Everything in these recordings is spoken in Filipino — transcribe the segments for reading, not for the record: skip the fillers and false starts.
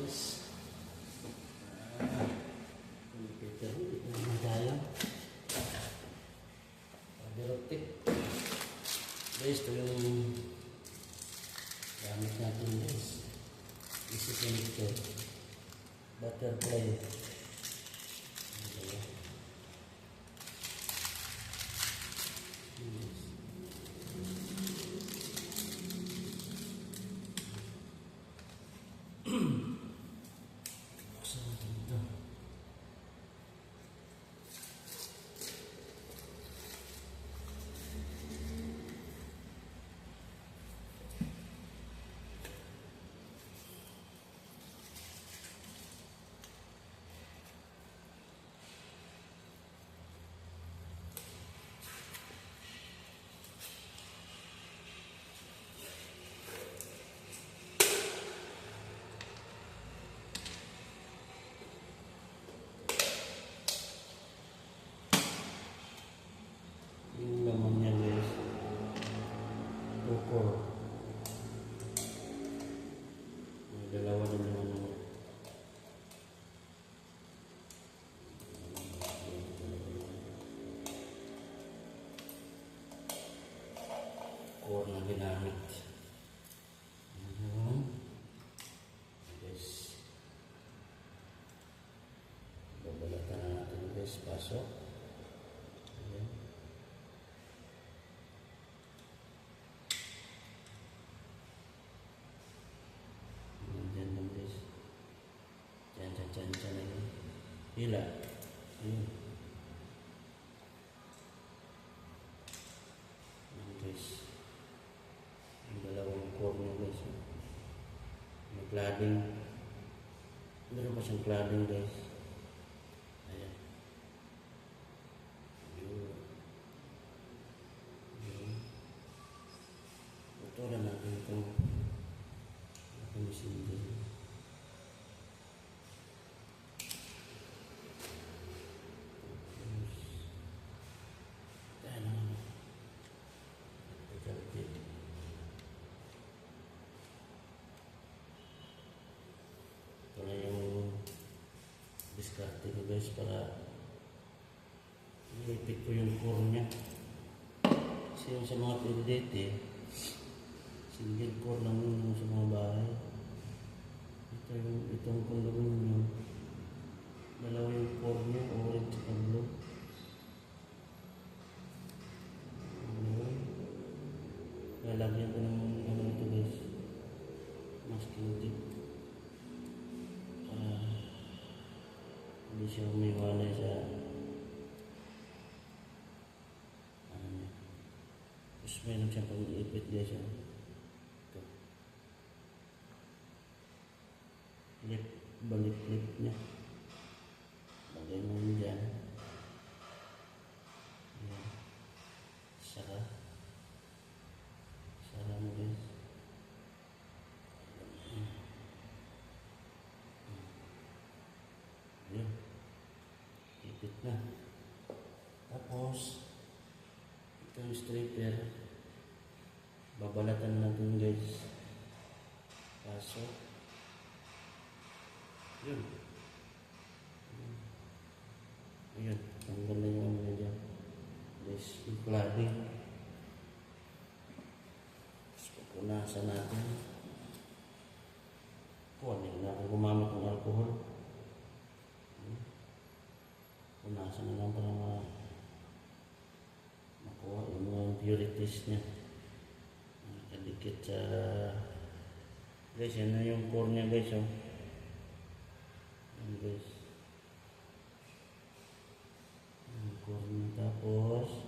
guys. Computer dito naman tayo. Fiberoptic. Guys, ito yung gamit natin guys. Easy connector. Butterfly. Buksan natin ito. Yung laman niya guys, 2-4. May dalawa na naman naman. Core na ginamit. Ayan. Guys, babalatan na natin guys, pasok. Ayan. Diyan lang guys. Diyan na yun. Hila. Ayan. Ayan guys. Ang dalawang core nyo guys. May cladding. Meron pa siyang cladding guys. Ayan. Ito na natin itong machine din. Ito na yung diskarte ko guys para ilipit ko yung core niya. Kasi yung sa mga PLDT, single core lang yun sa mga bahay. Itong condominium, dalawa yung core niya, orange at blue. Lalagyan ko ng ano ito guys, masking tape. Hindi siya umiwalay sa ano niya. Tapos meron siyang pag-iipit guys. Ito. Balik-clip niya. Lagay mo yun dyan. Ayan. Saka mo guys. Ayan. Ipit na. Tapos ito yung straighter. Babalatan natin guys. Pasok. Yun. Ayan. Tanggal na yung ano na dyan. Guys, yung cladding. Tapos pupunasan natin. Kuhanin na kung gumamit ng alcohol. Punasan na lang para makuha yung mga impurities niya. Nakadikit sa guys, yan na yung core niya guys. Oh. Yan guys. Yung core niya. Tapos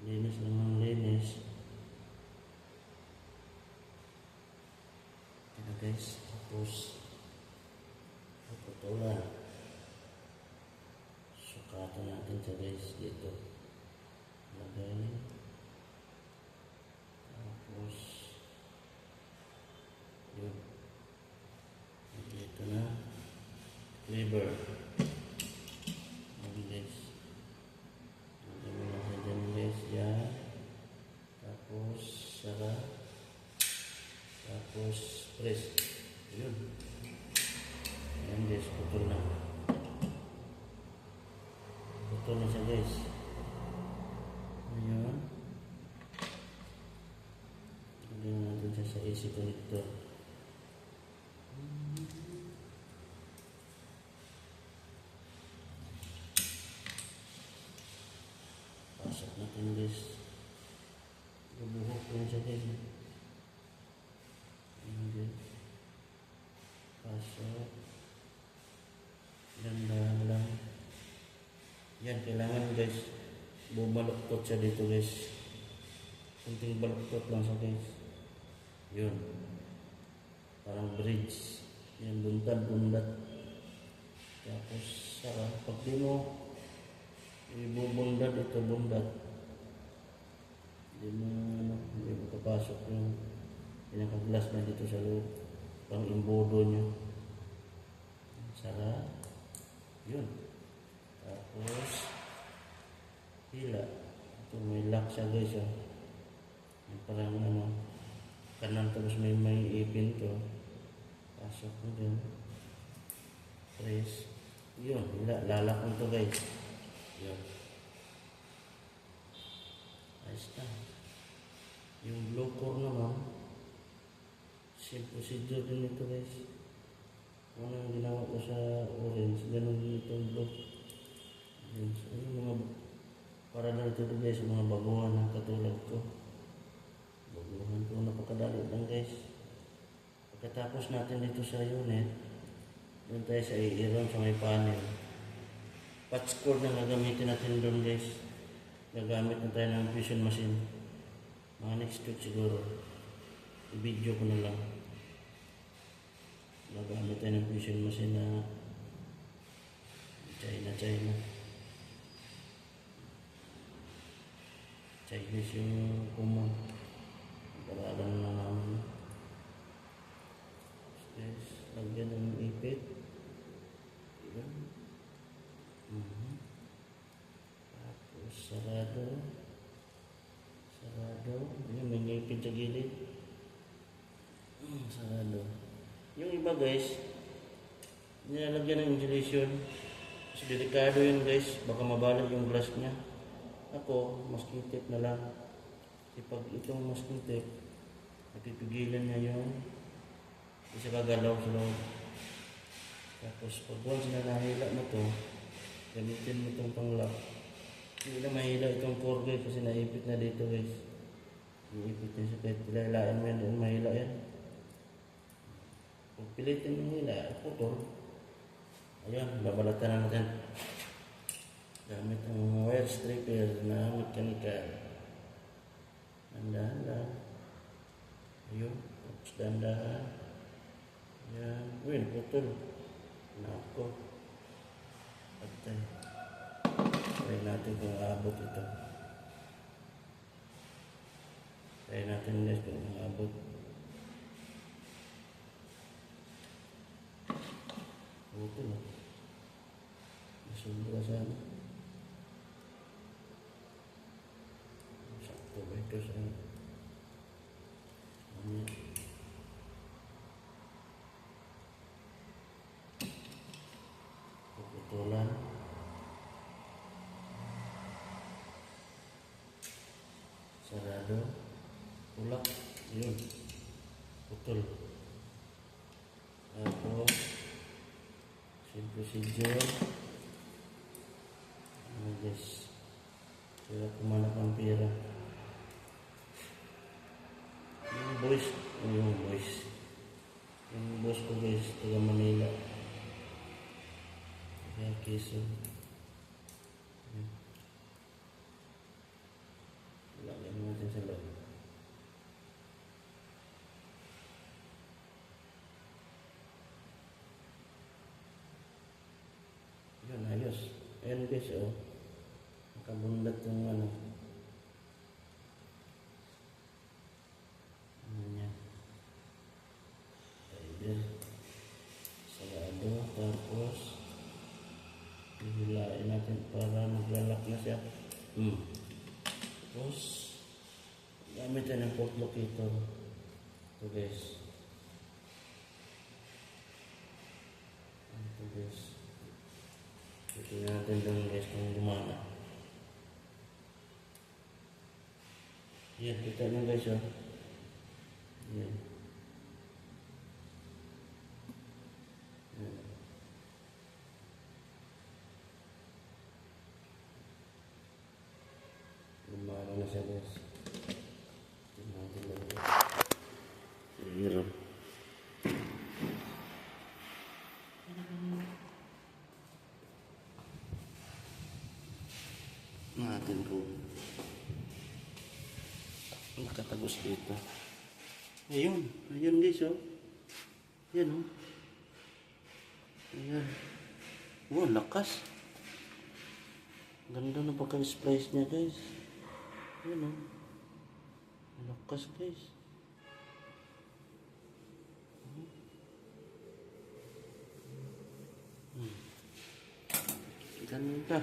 linis lang ng linis. Yan guys. Tapos puputulan. Sukatan natin sa guys dito. Lagay. Tapos yun. Dito na. Cleaver. Ayan guys. Lagay mo lang sa dyan guys. Yan. Tapos saka. Tapos press. Yun. natin guys, putol na. Putol na siya guys. Ayan. Lagyan natin siya sa AC connector. Pasok natin guys. Bubuhok ko na siya guys. Ayan guys. Pasok. Ganda lang. Yan, kailangan guys. Bumaluktot siya dito guys. Kunting baluktot lang siya guys. Yun. Parang bridge. Yan, buntad-bundat. Tapos, saka, pag di mo ibubundat ito, bundat. Hindi mo kapasok yung pinaka-glass na dito sa loob. Pang imbodo nyo. Saka, yun. Tapos, hila. Ito, may lock siya guys. Oh. Parang kanan tapos may ipin to. Pasok mo dyan. Press. Yun, lalak mo to guys. Yun. Ayos na. Yung blue core naman, same procedure din ito guys. Ano yung ginawa ko sa orange, ganun din itong blue. Yun. So, yung mga para lang ito guys, mga baguhan na katulad ko. Baguhan ko, napakadali lang guys. Pagkatapos natin dito sa unit, doon tayo sa i-run sa may panel. Patch cord na gagamitin natin doon guys. Gagamit na tayo ng fusion machine. Mga next week siguro. I-video ko na lang. Gagamit tayo ng fusion machine na China. Chinese yung common. Paralan na namin. Yes, lagyan ng ipit. Yan. Tapos sarado. Yan, may ngipin sa gilid. Sarado. Yung iba guys, nilalagyan ng insulation. Kasi delikado yun guys, baka mabalag yung glass niya. Ako, masking tape na lang. Kasi pag itong masking tape, napipigilan niya yung isa kagalaw sa loob. Tapos pag once na nahila mo to, gamitin mo itong pang-lock. Hindi na mahila itong core guys kasi naipit na dito guys. Iipit niya siya kahit pilailain mo yan doon, mahila yan. Kung pilitin mo hila, putol. Ayan, babalatan na natin. Gamit ang wire stripper na mechanical. Dandahan. Ayun, tapos dandahan. Ayan, win, putol. Nako. Patay. Try natin kung aabot ito. Try natin guys kung aabot. Putol. Masubra sana. Sakto ba ito sa puputulan. Sarado. Ulak. Yun. Putol. Tapos same procedure. Guys. Kaya kumanak ang pera. Yung boys ko guys, taga Manila. Kaya Quezon. Lagyan natin sa loob. Yun, ayos. Ayan guys, oh. Nakabundat yung ano. Yan. Ayun. Sarado. Tapos hihilain natin para maglalak na siya. Tapos gamit yan ng port locator. Ito guys. Ito. natin doon guys kung gumana. Yan, kita nyo guys oh. Yan. Yan. Gumana na siya guys. Tingnan natin lang guys. Hirap. Natin po nakatagos dito. Ayun guys oh. Yan oh. Ayan. Wow, lakas. Ganda na pagka-splice niya guys. Yan oh. Lakas guys. Ganda.